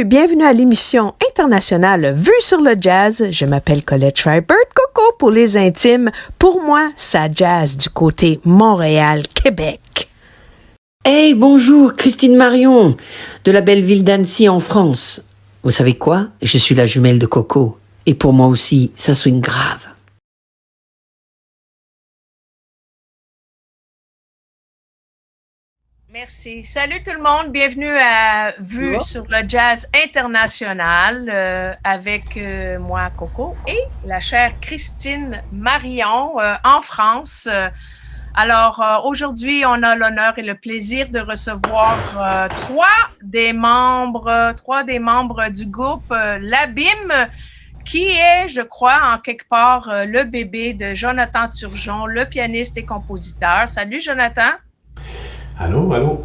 bienvenue à l'émission internationale Vue sur le jazz. Je m'appelle Colette Schreibert, Coco pour les intimes. Pour moi, ça jazz du côté Montréal-Québec. Hey, bonjour, Christine Marion, de la belle ville d'Annecy en France. Vous savez quoi? Je suis la jumelle de Coco. Et pour moi aussi, ça swing grave. Merci. Salut tout le monde. Bienvenue à Vue sur le jazz international avec moi, Coco, et la chère Christine Marion en France. Alors, aujourd'hui, on a l'honneur et le plaisir de recevoir trois des membres du groupe L'Abîme, qui est, je crois, en quelque part, le bébé de Jonathan Turgeon, le pianiste et compositeur. Salut, Jonathan. Allô, allô.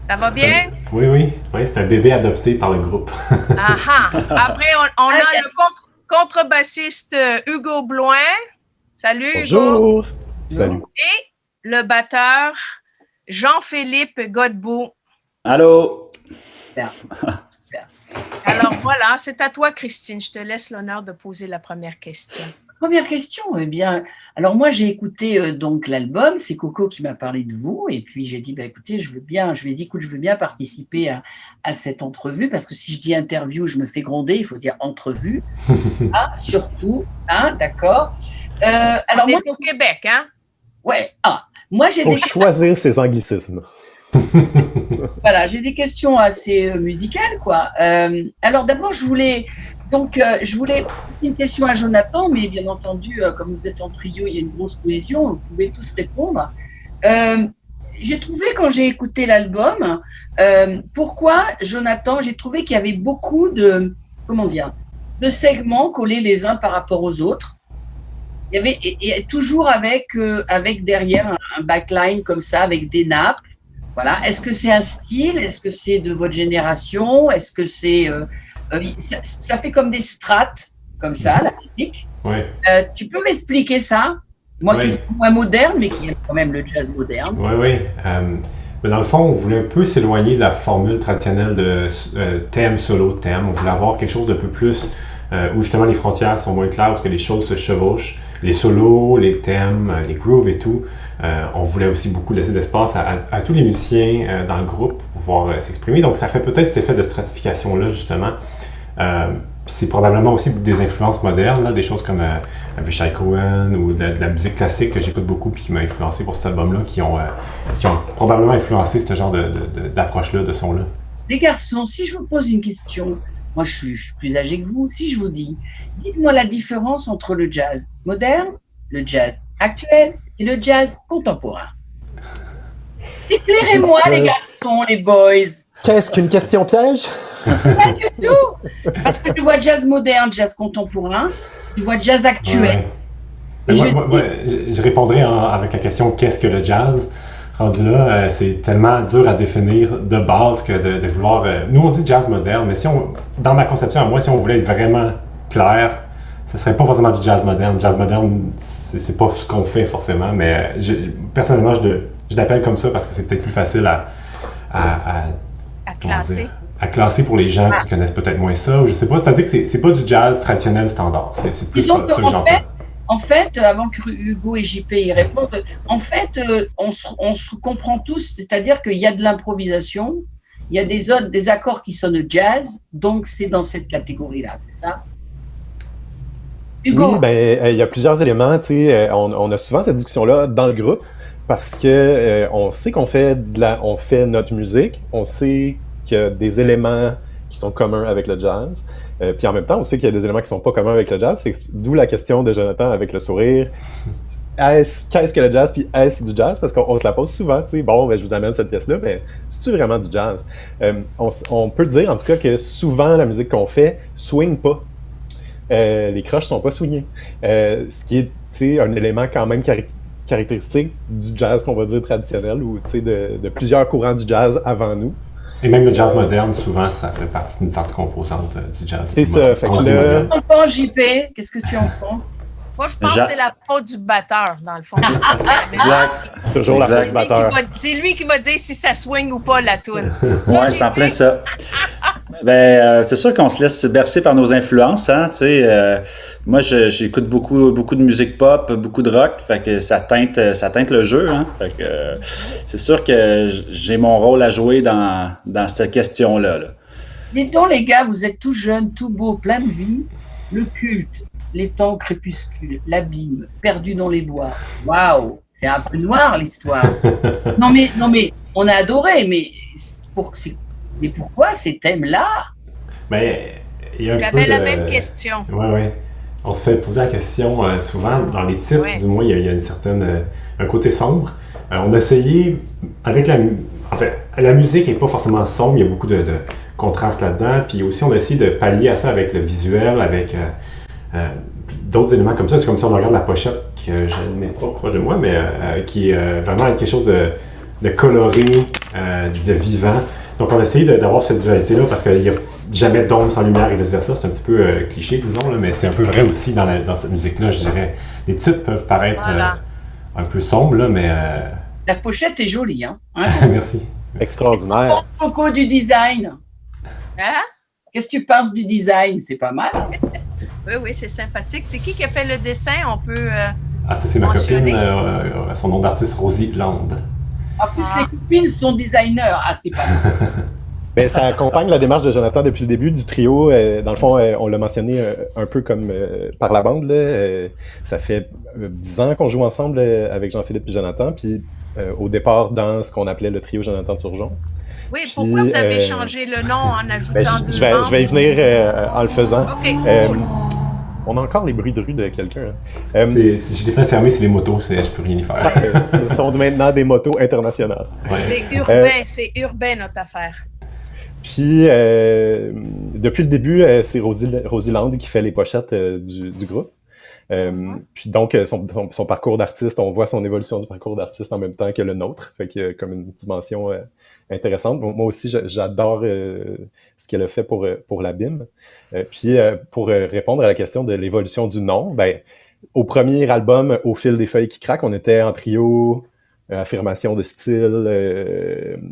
Ça va bien? Oui, c'est un bébé adopté par le groupe. Après, on a le contrebassiste Hugo Bloin. Salut, Bonjour. Hugo. Salut. Et le batteur Jean-Philippe Godbout. Allô. Super. Alors voilà, c'est à toi, Christine. Je te laisse l'honneur de poser la première question. Première question, eh bien, alors moi j'ai écouté donc l'album, c'est Coco qui m'a parlé de vous, et puis j'ai dit, écoutez, je lui ai dit, écoute, je veux bien participer à cette entrevue, parce que si je dis interview, je me fais gronder, il faut dire entrevue, surtout, d'accord. Alors moi, au Québec, hein? Ouais, moi j'ai faut choisir ses anglicismes. Voilà, j'ai des questions assez musicales, quoi. Alors d'abord, je voulais poser une question à Jonathan, mais bien entendu, comme vous êtes en trio, il y a une grosse cohésion, vous pouvez tous répondre. J'ai trouvé, quand j'ai écouté l'album, pourquoi, Jonathan, j'ai trouvé qu'il y avait beaucoup de segments collés les uns par rapport aux autres. Il y avait et toujours avec derrière un backline comme ça, avec des nappes. Voilà. Est-ce que c'est un style? Est-ce que c'est de votre génération? Est-ce que c'est ça fait comme des strates, comme ça, la musique. Ouais. Tu peux m'expliquer ça? Moi qui suis moins moderne, mais qui aime quand même le jazz moderne. Oui. Mais dans le fond, on voulait un peu s'éloigner de la formule traditionnelle de thème, solo, thème. On voulait avoir quelque chose de peu plus où justement les frontières sont moins claires, parce que les choses se chevauchent. Les solos, les thèmes, les grooves et tout. On voulait aussi beaucoup laisser d'espace à tous les musiciens dans le groupe pour pouvoir s'exprimer. Donc ça fait peut-être cet effet de stratification-là, justement. C'est probablement aussi des influences modernes, là, des choses comme Avishai Cohen ou de la musique classique que j'écoute beaucoup et qui m'a influencé pour cet album-là, qui ont probablement influencé ce genre d'approche-là, de son-là. Les garçons, si je vous pose une question, moi je suis plus âgé que vous, si je vous dis, dites-moi la différence entre le jazz moderne, le jazz actuel et le jazz contemporain. Éclairez-moi les garçons, les boys. Qu'est-ce qu'une question piège? Pas du tout. Parce que tu vois jazz moderne, jazz contemporain, tu vois jazz actuel. Ouais. Je répondrai avec la question « Qu'est-ce que le jazz ?» Rendu là, c'est tellement dur à définir de base que de vouloir... nous, on dit jazz moderne, mais dans ma conception à moi, si on voulait être vraiment clair, ce serait pas forcément du jazz moderne. Jazz moderne, c'est pas ce qu'on fait forcément, mais personnellement, je l'appelle comme ça parce que c'est peut-être plus facile à classer. À classer pour les gens qui connaissent peut-être moins ça, ou je sais pas. C'est-à-dire que c'est pas du jazz traditionnel standard. C'est plus ça que j'entends. En fait, avant que Hugo et JP y répondent, en fait, on se comprend tous, c'est-à-dire qu'il y a de l'improvisation, il y a des accords qui sonnent jazz, donc c'est dans cette catégorie-là, c'est ça? Hugo? Oui, il y a plusieurs éléments. On a souvent cette discussion-là dans le groupe parce que on sait qu'on fait on fait notre musique, on sait qu'il y a des éléments qui sont communs avec le jazz. Puis en même temps, on sait qu'il y a des éléments qui sont pas communs avec le jazz. D'où la question de Jonathan avec le sourire. Qu'est-ce que le jazz, puis est-ce du jazz? Parce qu'on se la pose souvent, je vous amène cette pièce-là, mais c'est-tu vraiment du jazz? On peut dire en tout cas que souvent la musique qu'on fait swing pas. Les croches sont pas swingées. Ce qui est un élément quand même caractéristique du jazz qu'on va dire traditionnel, ou de plusieurs courants du jazz avant nous. Et même le jazz moderne, souvent, ça fait partie d'une partie composante du jazz. C'est ça. Fait que là... Qu'est-ce que tu en penses, JP? Qu'est-ce que tu en penses? Moi, je pense que c'est la faute du batteur, dans le fond. Exact. Toujours la faute du batteur. C'est lui qui va dire si ça swing ou pas, la toune. Ouais, c'est en plein ça. C'est sûr qu'on se laisse bercer par nos influences, hein, tu sais. Moi, j'écoute beaucoup de musique pop, beaucoup de rock, fait que ça teinte le jeu, hein. Fait que c'est sûr que j'ai mon rôle à jouer dans cette question-là, là. Dites donc, les gars, vous êtes tout jeunes, tout beaux, plein de vie. Le culte, les temps crépuscules, l'abîme, perdu dans les bois. Waouh, c'est un peu noir l'histoire. Non mais, on a adoré, mais pourquoi ces thèmes-là? Mais il y a un peu J'avais la même question. Oui. On se fait poser la question souvent dans les titres, Ouais. du moins, il y a une certaine, un côté sombre. On a essayé, avec la musique n'est pas forcément sombre, il y a beaucoup de contrastes là-dedans. Puis aussi, on a essayé de pallier à ça avec le visuel, avec d'autres éléments comme ça. C'est comme si on regarde la pochette que je n'ai pas proche de moi, mais qui est vraiment quelque chose de coloré, de vivant. Donc, on a essayé d'avoir cette dualité-là parce qu'il n'y a jamais d'ombre sans lumière et vice-versa. C'est un petit peu cliché, disons, là, mais c'est un peu vrai aussi dans cette musique-là, je dirais. Les titres peuvent paraître un peu sombres, là, mais... La pochette est jolie, hein? Merci. Extraordinaire. Coco du design. Hein? Qu'est-ce que tu penses du design? C'est pas mal. Oui, c'est sympathique. C'est qui a fait le dessin? On peut... Ah, ça, c'est ma mentionner. copine, son nom d'artiste, Rosie Land. En plus, les copines sont designers. Ah, c'est pas mal. Ben, ça accompagne la démarche de Jonathan depuis le début du trio. Dans le fond, on l'a mentionné un peu comme par la bande. Là, ça fait 10 ans qu'on joue ensemble avec Jean-Philippe et Jonathan. Puis au départ, dans ce qu'on appelait le trio Jonathan Turgeon. Oui, Puis, pourquoi vous avez changé le nom en ajoutant Ben, deux je vais y membres? venir en le faisant. OK. On a encore les bruits de rue de quelqu'un. Hein. Si j'ai des fenêtres fermées, c'est les motos, je peux rien y faire. Ce sont maintenant des motos internationales. Ouais. C'est urbain notre affaire. Puis, depuis le début, c'est Rosie Land qui fait les pochettes du groupe. Puis donc, son parcours d'artiste, on voit son évolution du parcours d'artiste en même temps que le nôtre. Fait qu'il y a comme une dimension intéressante. Moi aussi, j'adore ce qu'elle a fait pour l'abîme. Puis, pour répondre à la question de l'évolution du nom, ben, au premier album, Au fil des feuilles qui craquent, on était en trio... affirmation de style.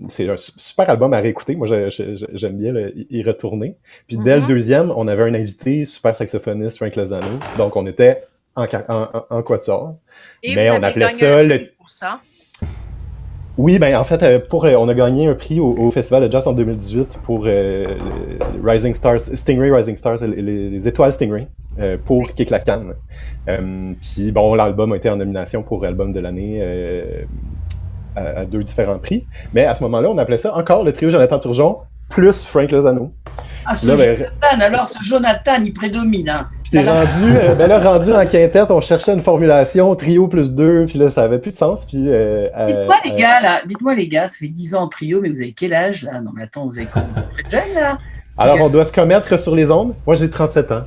C'est un super album à réécouter. Moi, j'aime bien y retourner. Puis dès le deuxième, on avait un invité, super saxophoniste, Frank Lozano. Donc, on était en quatuor. Et mais vous on avez appelait gagné ça un le... prix pour ça. Oui, ben en fait, on a gagné un prix au Festival de Jazz en 2018 pour Rising Stars, Stingray Rising Stars, les étoiles Stingray, pour Kick la Canne. Puis bon, l'album a été en nomination pour album de l'année à 2 différents prix. Mais à ce moment-là, on appelait ça encore le trio Jonathan Turgeon plus Frank Lozano. Ah, ce Là, ben, Jonathan, alors ce Jonathan, il prédomine. Hein. Puis rendu en quintette, on cherchait une formulation trio plus 2, puis là, ça avait plus de sens. Puis, Dites-moi les gars, ça fait 10 ans en trio, mais vous avez quel âge là? Non mais attends, vous êtes très jeune là. Alors, on doit se commettre sur les ondes. Moi, j'ai 37 ans.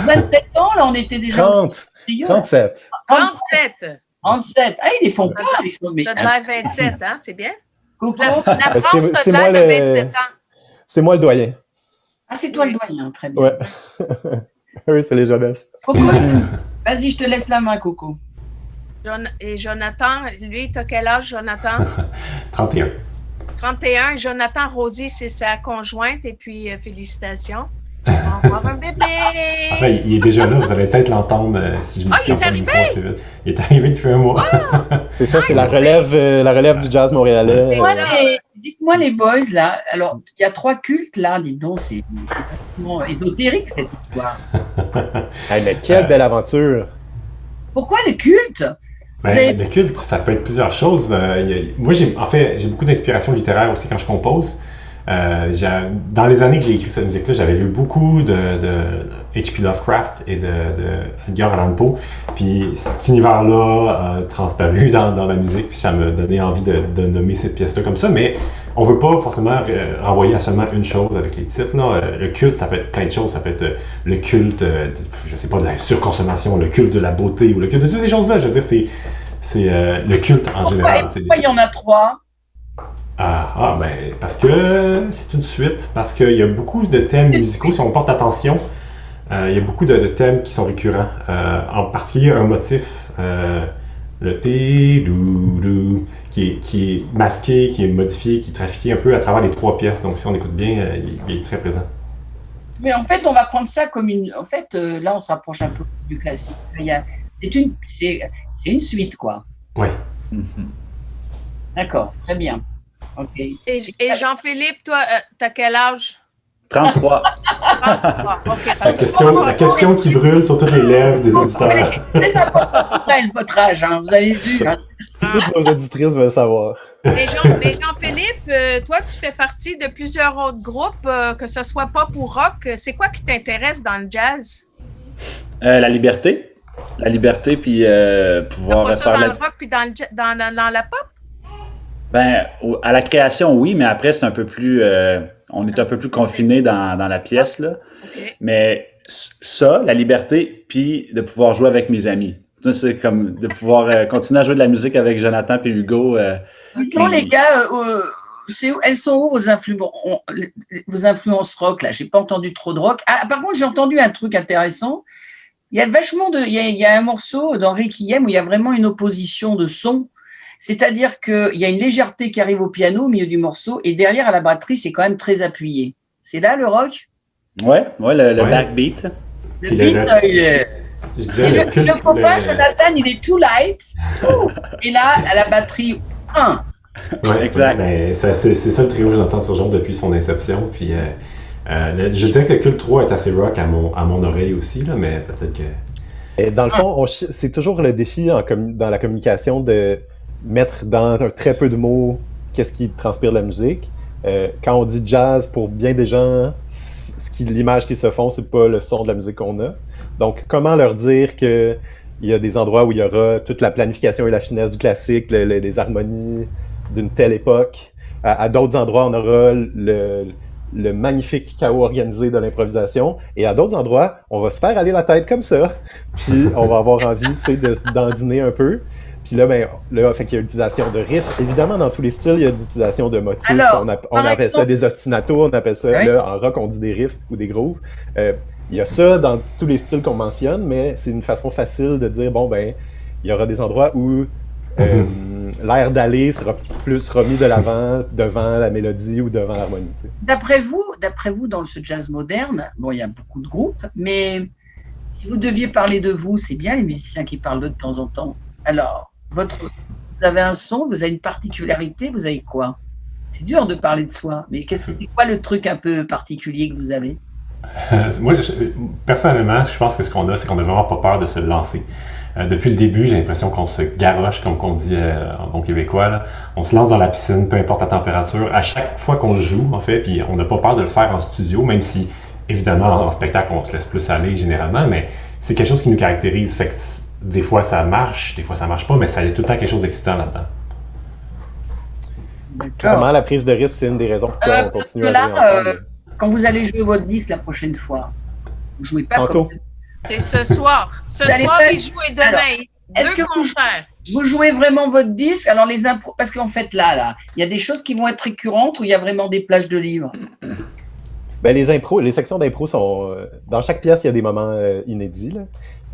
27 ans, là, on était déjà 30, 37. 37. 37. Ah, ils les font pas, ils sont... T'as de l'air 27, hein? C'est bien? Coco. La France, c'est t'as moi de l'air de 27 ans. C'est moi le doyen. Ah, c'est toi le doyen, très bien. Ouais. Oui, c'est les jeunesses. Coco, vas-y, je te laisse la main, Coco. Et Jonathan, lui, t'as quel âge, Jonathan? 31. 31. Jonathan Rosie, c'est sa conjointe. Et puis, félicitations. On va avoir un bébé. Enfin, il est déjà là, vous allez peut-être l'entendre si je me il est pas le micro arrivé? assez vite. Il est arrivé depuis un mois. C'est ça, c'est la relève du jazz montréalais. Dites-moi les boys, là, alors, il y a 3 cultes, là, dites donc, c'est complètement ésotérique, cette histoire. Hey, mais quelle belle aventure! Pourquoi le culte? Ben, le culte, ça peut être plusieurs choses. Moi, j'ai beaucoup d'inspiration littéraire aussi quand je compose. Dans les années que j'ai écrit cette musique-là, j'avais lu beaucoup de H.P. Lovecraft et de Edgar Allan Poe. Puis cet univers-là a transparu dans la musique, puis ça m'a donné envie de nommer cette pièce-là comme ça. Mais on veut pas forcément renvoyer à seulement une chose avec les titres. Là. Le culte, ça peut être plein de choses. Ça peut être le culte, je sais pas, de la surconsommation, le culte de la beauté, ou le culte de toutes ces choses-là. Je veux dire, c'est le culte en général. Pourquoi il y en a 3? Ben, parce que c'est une suite, parce qu'il y a beaucoup de thèmes musicaux, si on porte attention, il y a beaucoup de thèmes qui sont récurrents, en particulier un motif Le T-dou-dou, qui est masqué, qui est modifié, qui est trafiqué un peu à travers les 3 pièces. Donc, si on écoute bien, il est très présent. Mais en fait, on va prendre ça comme une. En fait, là, on se rapproche un peu du classique. C'est une suite, quoi. Oui. D'accord, très bien. Ok. Et Jean-Philippe, toi, t'as quel âge? 33. OK. La question qui brûle sur toutes les lèvres des auditeurs. C'est important, votre âge, hein, vous avez vu. Hein. Toutes nos auditrices veulent savoir. Mais Jean-Philippe, toi, tu fais partie de plusieurs autres groupes, que ce soit pop ou rock. C'est quoi qui t'intéresse dans le jazz? La liberté. La liberté, puis pouvoir Pas ça faire dans le rock puis dans la pop? Ben, à la création, oui, mais après, c'est un peu plus. On est un peu plus confiné dans la pièce, là. Okay. Mais ça, la liberté, puis de pouvoir jouer avec mes amis. Ça, c'est comme de pouvoir continuer à jouer de la musique avec Jonathan et Hugo. Dites-moi, les gars, elles sont où vos influences rock, là? J'ai pas entendu trop de rock. Ah, par contre, j'ai entendu un truc intéressant. Il y a vachement de. Il y a un morceau dans Requiem où il y a vraiment une opposition de son. C'est-à-dire qu'il y a une légèreté qui arrive au piano au milieu du morceau et derrière à la batterie, c'est quand même très appuyé. C'est là le rock? Ouais, le backbeat. Le beat, il est. Le copain, Jonathan, il est too light. Et là, à la batterie, 1. Ouais, exact. Ben, c'est ça le trio Jonathan Turgeon depuis son inception. Puis, je dirais que le Culte 3 est assez rock à mon oreille aussi, là, mais peut-être que. Et dans le fond, c'est toujours le défi dans la communication de mettre dans très peu de mots qu'est-ce qui transpire de la musique. Quand on dit jazz, pour bien des gens, l'image qu'ils se font, c'est pas le son de la musique qu'on a. Donc, comment leur dire qu'il y a des endroits où il y aura toute la planification et la finesse du classique, les harmonies d'une telle époque. À d'autres endroits, on aura le magnifique chaos organisé de l'improvisation. Et à d'autres endroits, on va se faire aller la tête comme ça. Puis, on va avoir envie, tu sais, d'en dîner un peu. Puis là, fait qu'il y a l'utilisation de riffs. Évidemment, dans tous les styles, il y a l'utilisation de motifs. Alors, on appelle ça des ostinatos, on appelle ça, oui. Là, en rock, on dit des riffs ou des grooves. Il y a ça dans tous les styles qu'on mentionne, mais c'est une façon facile de dire, bon, ben, il y aura des endroits où l'air d'aller sera plus remis de l'avant, devant la mélodie ou devant l'harmonie. Tu sais. D'après vous, dans ce jazz moderne, bon, il y a beaucoup de groupes, mais si vous deviez parler de vous, c'est bien les musiciens qui parlent de temps en temps. Alors, vous avez un son, vous avez une particularité, vous avez quoi? C'est dur de parler de soi, mais c'est quoi le truc un peu particulier que vous avez? Moi, personnellement, je pense que ce qu'on a, c'est qu'on n'a vraiment pas peur de se lancer. Depuis le début, j'ai l'impression qu'on se garoche, comme on dit en bon québécois. Là. On se lance dans la piscine, peu importe la température. À chaque fois qu'on joue, en fait, puis on n'a pas peur de le faire en studio, même si, évidemment, en spectacle, on se laisse plus aller généralement, mais c'est quelque chose qui nous caractérise. Fait que des fois, ça marche, des fois, ça marche pas, mais ça y a tout le temps quelque chose d'excitant là-dedans. Vraiment, la prise de risque, c'est une des raisons pourquoi on continue à jouer ensemble. Quand vous allez jouer votre disque la prochaine fois, vous jouez pas tantôt. Comme... C'est ce soir. Ce soir, il joue et demain. Alors, est-ce que vous jouez vraiment votre disque? Alors, les impros, parce qu'en fait, là, il y a des choses qui vont être récurrentes ou il y a vraiment des plages de livres? Ben, les sections d'impro sont... dans chaque pièce, il y a des moments inédits. Là.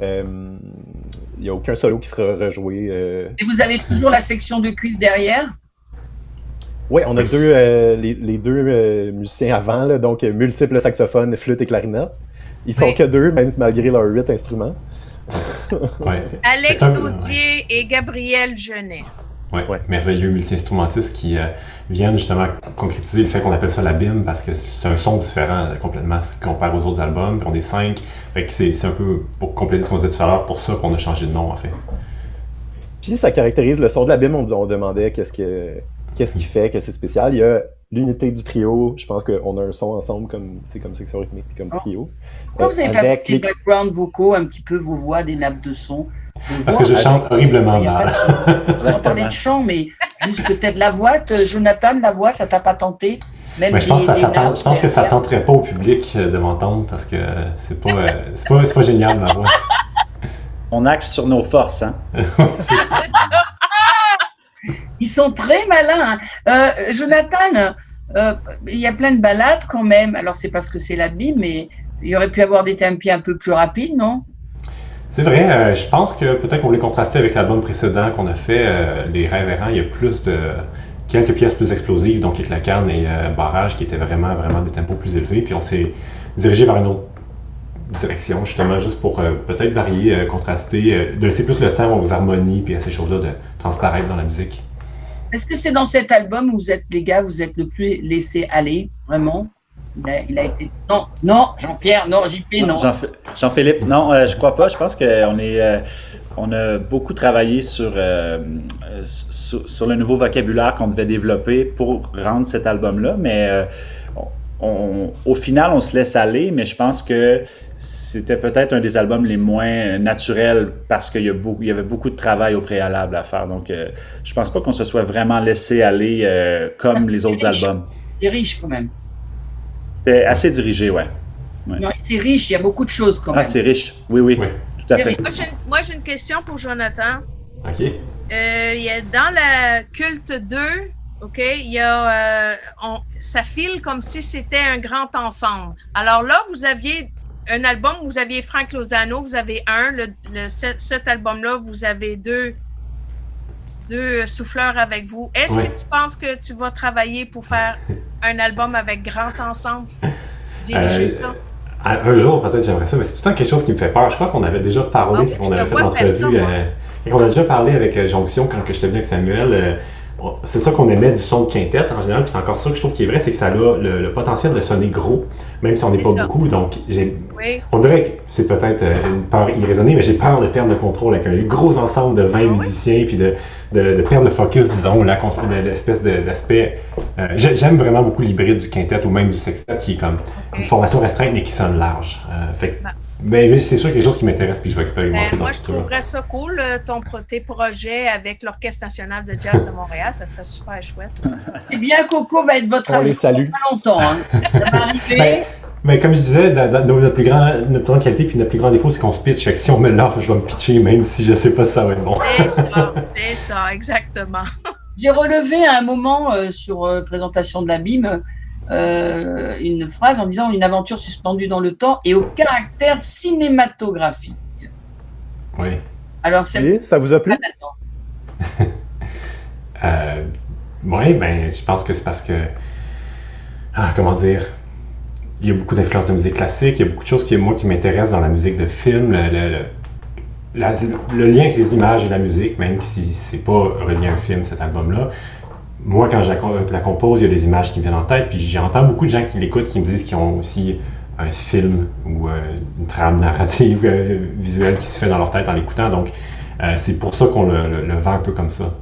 Il n'y a aucun solo qui sera rejoué. Et vous avez toujours la section de cuivre derrière? Oui, on a les deux musiciens avant, là, donc multiples saxophones, flûte et clarinette. Ils sont que deux, même malgré leurs 8 instruments. Ouais. Alex Daudier et Gabriel Genet. Oui, merveilleux multi-instrumentistes qui viennent justement concrétiser le fait qu'on appelle ça la BIM parce que c'est un son différent complètement si on compare aux autres albums, puis on est 5. Fait que c'est un peu pour compléter ce qu'on disait tout à l'heure, pour ça qu'on a changé de nom en fait. Puis ça caractérise le son de la BIM, on demandait qu'est-ce qui fait que c'est spécial. Il y a l'unité du trio, je pense qu'on a un son ensemble comme section rythmique puis comme trio. Pourquoi vous avez pas fait des background vocaux, un petit peu vos voix, des nappes de son? Parce que je chante horriblement mal. Vous en parlez de chant, mais juste peut-être la voix. Jonathan, la voix, ça t'a pas tenté? Même je pense que ça tenterait pas au public de m'entendre parce que c'est pas génial ma voix. On axe sur nos forces, hein? Ils sont très malins. Jonathan, il y a plein de ballades quand même. Alors, c'est parce que c'est la BIM, mais il y aurait pu avoir des tempi un peu plus rapides, non? C'est vrai, je pense que peut-être qu'on voulait contraster avec l'album précédent qu'on a fait, Les Rêves errants, il y a quelques pièces plus explosives, donc avec la canne et Barrage, qui étaient vraiment, vraiment des tempos plus élevés, puis on s'est dirigé vers une autre direction, justement, juste pour peut-être varier, contraster, de laisser plus le temps aux harmonies, puis à ces choses-là de transparaître dans la musique. Est-ce que c'est dans cet album où vous êtes, les gars, vous êtes le plus laissé aller, vraiment? Il a été. Non, non, Jean-Pierre, non, JP, non. Jean-Philippe, non, je crois pas. Je pense on a beaucoup travaillé sur le nouveau vocabulaire qu'on devait développer pour rendre cet album-là, mais au final, on se laisse aller, mais je pense que c'était peut-être un des albums les moins naturels parce qu'il y avait beaucoup de travail au préalable à faire. Donc, je pense pas qu'on se soit vraiment laissé aller comme les autres albums. C'est riche quand même. C'était assez dirigé, ouais. Non, c'est riche, il y a beaucoup de choses quand même. Ah, c'est riche, oui, tout à fait. Moi, j'ai une question pour Jonathan. OK. Il y a dans la Culte 2, OK, il y a, ça file comme si c'était un grand ensemble. Alors là, vous aviez un album, vous aviez Frank Lozano, vous avez cet album-là, vous avez deux souffleurs avec vous. Est-ce que tu penses que tu vas travailler pour faire un album avec grand ensemble? Diriger ça? Un jour, peut-être, j'aimerais ça, mais c'est tout le temps quelque chose qui me fait peur. Je crois qu'on avait déjà parlé, on avait fait l'entrevue, on a déjà parlé avec Jonction quand j'étais venu avec Samuel. C'est ça qu'on aimait du son de quintette en général, puis c'est encore ça que je trouve qui est vrai, c'est que ça a le potentiel de sonner gros, même si on n'est pas beaucoup. Donc, on dirait que c'est peut-être une peur irraisonnée, mais j'ai peur de perdre le contrôle avec un gros ensemble de 20 musiciens, puis de perdre le focus, disons, l'espèce d'aspect. J'aime vraiment beaucoup l'hybride du quintet ou même du sextet qui est comme une formation restreinte mais qui sonne large. Mais c'est sûr quelque chose qui m'intéresse puis je vais expérimenter. Moi, je trouverais ça cool, tes projets avec l'Orchestre national de jazz de Montréal, ça serait super chouette. Eh bien, Coco va être votre On les salue. Pas longtemps. Hein. Ça va arriver. Mais comme je disais, notre plus grande qualité puis notre plus grand défaut, c'est qu'on se pitch. Fait que si on me l'offre, je vais me pitcher même si je sais pas si ça va être bon. C'est ça, exactement. J'ai relevé à un moment sur présentation de la BIM une phrase en disant une aventure suspendue dans le temps et au caractère cinématographique. Oui. Alors, ça vous a plu? Oui, ben, je pense que c'est parce que, comment dire, il y a beaucoup d'influences de musique classique, il y a beaucoup de choses qui m'intéressent dans la musique de film, le lien avec les images et la musique, même si c'est pas relié à un film, cet album-là. Moi, quand je la compose, il y a des images qui me viennent en tête, puis j'entends beaucoup de gens qui l'écoutent qui me disent qu'ils ont aussi un film ou une trame narrative visuelle qui se fait dans leur tête en l'écoutant, donc c'est pour ça qu'on le vend un peu comme ça.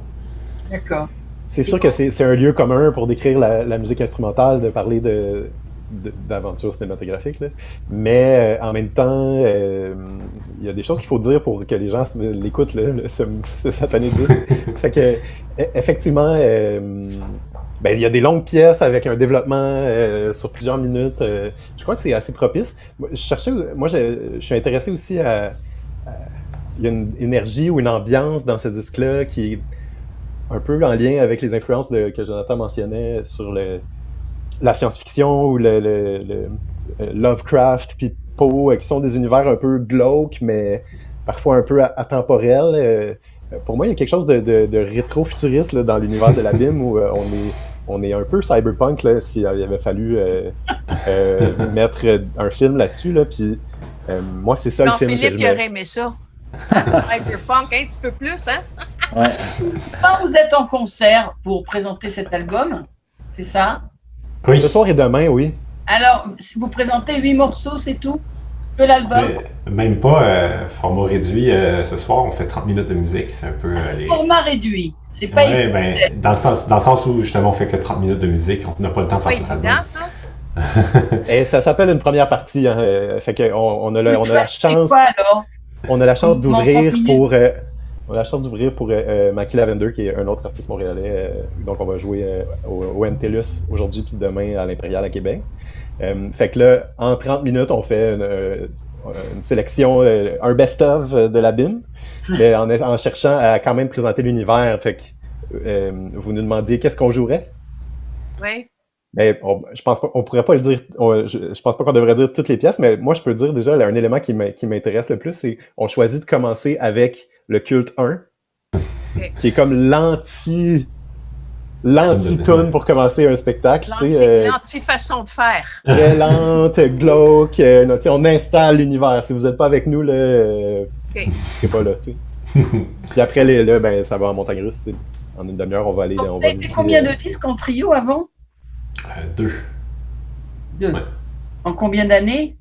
D'accord. C'est sûr que c'est un lieu commun pour décrire la musique instrumentale, de parler d'aventure cinématographique, là. Mais en même temps, il y a des choses qu'il faut dire pour que les gens l'écoutent, ce satané disque. Fait que, effectivement, il y a des longues pièces avec un développement sur plusieurs minutes. Je crois que c'est assez propice. Je suis intéressé aussi à il y a une énergie ou une ambiance dans ce disque-là qui est un peu en lien avec les influences que Jonathan mentionnait sur la science-fiction ou le Lovecraft puis Poe, qui sont des univers un peu glauques, mais parfois un peu atemporels. Pour moi, il y a quelque chose de rétro-futuriste dans l'univers de l'abîme où on est un peu cyberpunk s'il avait fallu mettre un film là-dessus. Puis moi, c'est ça le film que je Philippe aurait aimé ça. Cyberpunk un petit peu plus, hein? Ouais. Quand vous êtes en concert pour présenter cet album, c'est ça? Oui. Ce soir et demain, oui. Alors, si vous présentez 8 morceaux, c'est tout? Que l'album? Même pas format réduit. Ce soir, on fait 30 minutes de musique. C'est un peu. Format réduit. C'est pas évident. Dans le sens où justement on fait que 30 minutes de musique, on n'a pas le temps de faire tout l'album. Ça? Et ça s'appelle une première partie. Hein. Fait qu'on a la chance. Quoi, alors? On a la chance d'ouvrir pour. On a la chance d'ouvrir pour Mackie Lavender, qui est un autre artiste montréalais. Donc, on va jouer au MTLUS aujourd'hui puis demain à l'Impérial à Québec. Fait que là, en 30 minutes, on fait une sélection, un best-of de la BIM, mais en cherchant à quand même présenter l'univers. Fait que vous nous demandiez qu'est-ce qu'on jouerait? Oui. Je pense pas, on pourrait pas le dire, je pense pas qu'on devrait dire toutes les pièces, mais moi, je peux dire déjà, là, un élément qui m'intéresse le plus, c'est on choisit de commencer avec le culte 1, qui est comme l'anti-tune pour commencer un spectacle. L'anti-façon de faire. Très lente, glauque. On installe l'univers. Si vous n'êtes pas avec nous, là, c'est pas là. Puis après, là, ça va en montagne russe. En une demi-heure, on va aller. On va visiter. Combien de disques en trio avant? 2. 2. Ouais. En combien d'années?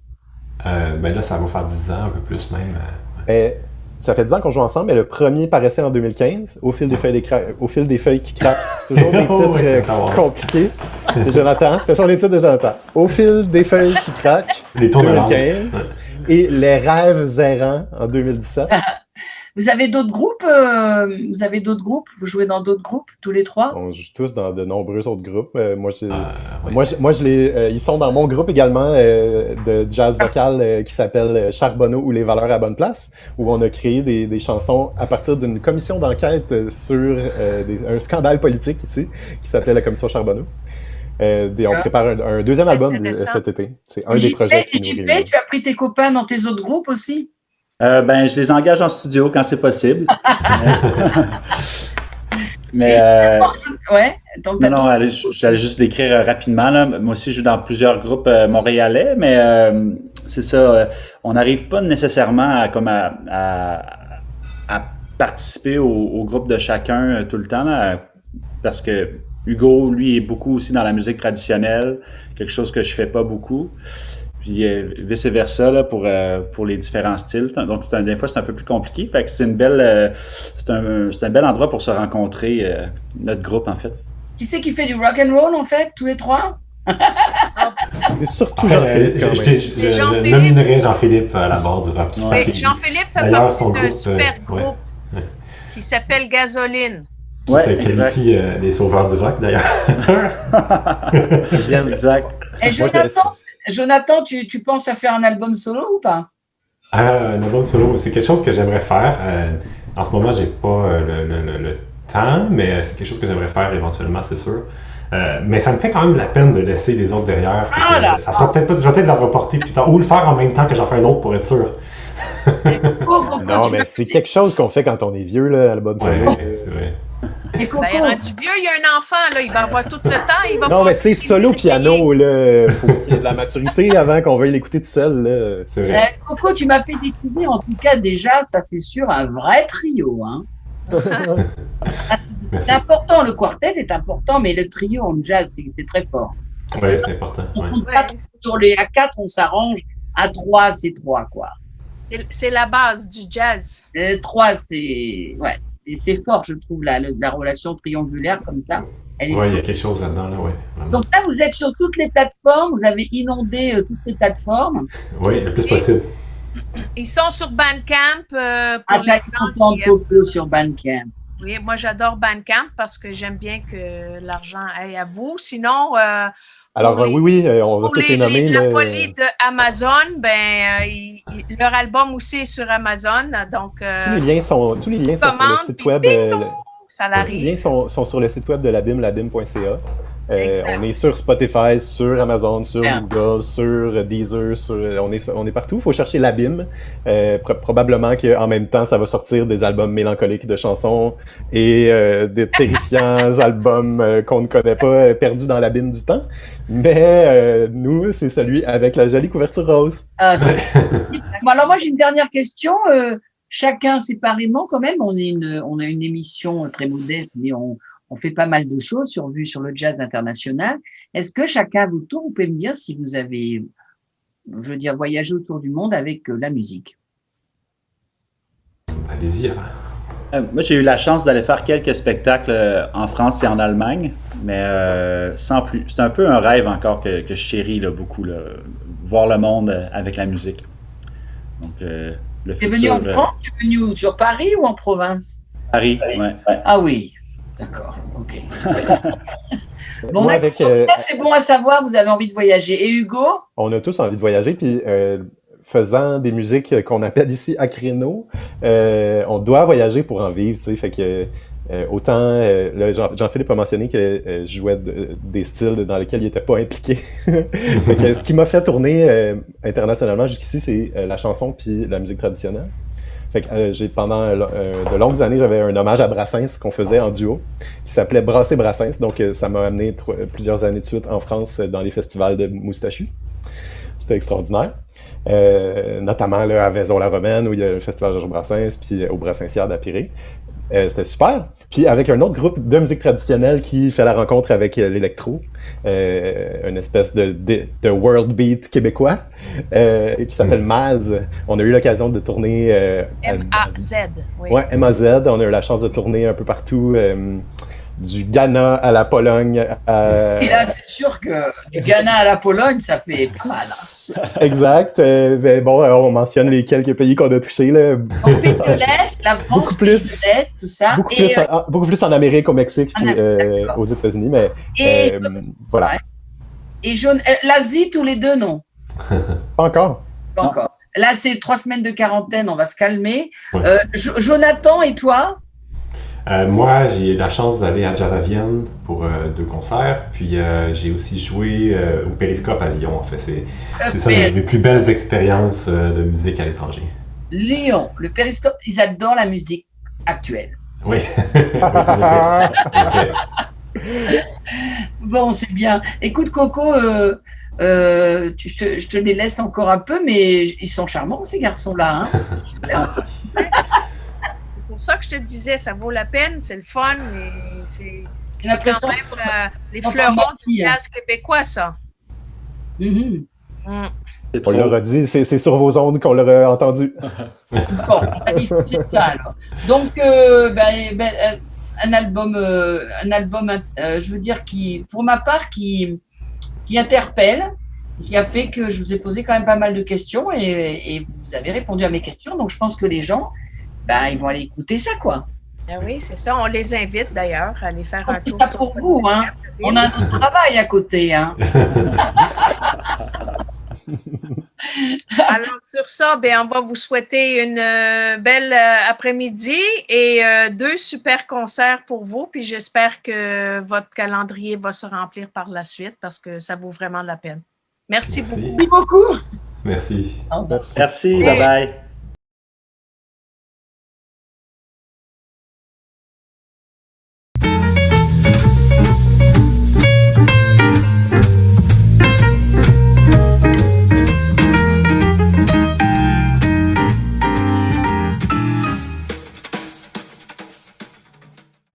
Là, ça va faire 10 ans, un peu plus même. Ça fait 10 ans qu'on joue ensemble, mais le premier paraissait en 2015, Au fil des feuilles qui craquent. C'est toujours des titres compliqués. De Jonathan, ce sont les titres de Jonathan. Au fil des feuilles qui craquent, les 2015, et Les rêves errants en 2017. Vous avez d'autres groupes? Vous jouez dans d'autres groupes, tous les trois? On joue tous dans de nombreux autres groupes. Ils sont dans mon groupe également de jazz vocal qui s'appelle Charbonneau ou Les valeurs à bonne place, où on a créé des chansons à partir d'une commission d'enquête sur un scandale politique ici, qui s'appelle la commission Charbonneau. On prépare un deuxième album cet été. C'est un des projets qui nous réunit. Tu as pris tes copains dans tes autres groupes aussi? Je les engage en studio quand c'est possible. Mais ouais. Donc j'allais juste l'écrire rapidement. Là. Moi aussi, je joue dans plusieurs groupes montréalais, mais c'est ça. On n'arrive pas nécessairement à participer au groupe de chacun tout le temps, là, parce que Hugo, lui, est beaucoup aussi dans la musique traditionnelle, quelque chose que je fais pas beaucoup. Puis vice-versa là, pour les différents styles. Donc, des fois, c'est un peu plus compliqué. Fait que c'est un bel endroit pour se rencontrer, notre groupe, en fait. Qui c'est qui fait du rock and roll, en fait, tous les trois? Et surtout Jean-Philippe. Je nominerais Jean-Philippe à la barre du rock. Jean-Philippe fait partie d'un super groupe qui s'appelle Gasoline. Qui se qualifie les sauveurs du rock, d'ailleurs. Exact. Et Jonathan, tu penses à faire un album solo ou pas? Un album solo, c'est quelque chose que j'aimerais faire. En ce moment, j'ai pas le temps, mais c'est quelque chose que j'aimerais faire éventuellement, c'est sûr. Mais ça me fait quand même de la peine de laisser les autres derrière. Ça sera peut-être pas, je vais peut-être la reporter plus tard, ou le faire en même temps que j'en fais un autre pour être sûr. Non, mais c'est quelque chose qu'on fait quand on est vieux, là, l'album solo. C'est vrai. Il est rendu vieux, il y a un enfant, là, il va avoir tout le temps. Non, mais tu sais, solo piano, là, faut qu'il y ait de la maturité avant qu'on veuille l'écouter tout seul. Là. C'est vrai. Coco, tu m'as fait découvrir, en tout cas, déjà, ça c'est sûr, un vrai trio. Hein. C'est important, le quartet est important, mais le trio en jazz, c'est très fort. Oui, c'est important. Sur les A4, on s'arrange. À 3, c'est 3, quoi. C'est la base du jazz. 3, c'est fort, je trouve, la relation triangulaire comme ça. Oui, il y a quelque chose là-dedans, là, oui. Donc là, vous êtes sur toutes les plateformes, vous avez inondé toutes les plateformes. Oui, le plus possible. Ils sont sur Bandcamp. Ça compte sur Bandcamp. Oui, moi j'adore Bandcamp parce que j'aime bien que l'argent aille à vous. Sinon, alors on va tout les nommer. La folie de Amazon, leur album aussi est sur Amazon. Donc, tous les liens sont sur le site web. Les liens sont sur le site web de l'ABIM, labim.ca. On est sur Spotify, sur Amazon, sur Google, sur Deezer, on est partout. Il faut chercher l'ABIM. Probablement qu'en même temps, ça va sortir des albums mélancoliques de chansons et des terrifiants albums qu'on ne connaît pas, perdus dans l'abîme du temps. Mais nous, c'est celui avec la jolie couverture rose. Bon, alors moi, j'ai une dernière question. Chacun séparément, quand même, on a une émission très modeste, mais on fait pas mal de choses sur le jazz international. Est-ce que chacun à votre tour, vous pouvez me dire si vous avez, voyagé autour du monde avec la musique? Allez-y. Moi, j'ai eu la chance d'aller faire quelques spectacles en France et en Allemagne, mais sans plus. C'est un peu un rêve encore que je chéris là, beaucoup, là, voir le monde avec la musique. Donc, le futur. T'es venu en France? Tu es venu sur Paris ou en province? Paris, ouais. Ah oui. D'accord, ok. Bon, ça, c'est bon à savoir, vous avez envie de voyager. Et Hugo? On a tous envie de voyager, puis faisant des musiques qu'on appelle ici à créneau, on doit voyager pour en vivre, tu sais, fait que Autant, là, Jean-Philippe a mentionné que je jouais des styles dans lesquels il n'était pas impliqué. Fait que, ce qui m'a fait tourner internationalement jusqu'ici, c'est la chanson puis la musique traditionnelle. Fait que pendant de longues années, j'avais un hommage à Brassens qu'on faisait en duo, qui s'appelait Brasser Brassens. Donc, ça m'a amené plusieurs années de suite en France dans les festivals de moustachus. C'était extraordinaire. Notamment là, à Vaison-la-Romaine, où il y a le festival Georges Brassens, puis au Brassinciade à Pirée. C'était super. Puis avec un autre groupe de musique traditionnelle qui fait la rencontre avec l'électro, une espèce de world beat québécois qui s'appelle Maz. On a eu l'occasion de tourner... M-A-Z. Oui. Ouais, M-A-Z. On a eu la chance de tourner un peu partout, du Ghana à la Pologne. Et là, c'est sûr que du Ghana à la Pologne, ça fait pas mal. Hein. Exact. Ben bon, on mentionne les quelques pays qu'on a touchés. Là. En pays de l'Est, la France, beaucoup plus, de l'Est, tout ça. Beaucoup plus en Amérique, au Mexique, puis aux États-Unis, mais voilà. Ouais. Et l'Asie, tous les deux, non? Pas encore. Pas encore. Là, c'est 3 semaines de quarantaine, on va se calmer. Ouais. Jonathan, et toi? Moi, j'ai eu la chance d'aller à Jazz à Vienne pour 2 concerts. Puis j'ai aussi joué au Périscope à Lyon. En fait, c'est ça mes plus belles expériences de musique à l'étranger. Lyon, le Périscope, ils adorent la musique actuelle. Oui. Bon, c'est bien. Écoute, Coco, je te les laisse encore un peu, mais ils sont charmants, ces garçons-là. Hein. C'est pour ça que je te disais, ça vaut la peine, c'est le fun, mais c'est quand même les fleurons du jazz québécois, ça. Mm-hmm. On leur a dit, c'est sur vos ondes qu'on leur a entendu. Bon, c'est ça alors. Donc, un album, je veux dire, pour ma part, qui interpelle, qui a fait que je vous ai posé quand même pas mal de questions et vous avez répondu à mes questions. Donc, je pense que les gens, ils vont aller écouter ça, quoi. Ah oui, c'est ça. On les invite d'ailleurs à aller faire un tour. C'est ça pour vous, hein. On a un autre travail à côté, hein. Alors, sur ça, on va vous souhaiter une belle après-midi et 2 super concerts pour vous. Puis j'espère que votre calendrier va se remplir par la suite parce que ça vaut vraiment la peine. Merci beaucoup. Merci beaucoup. Merci. Merci. Bye-bye.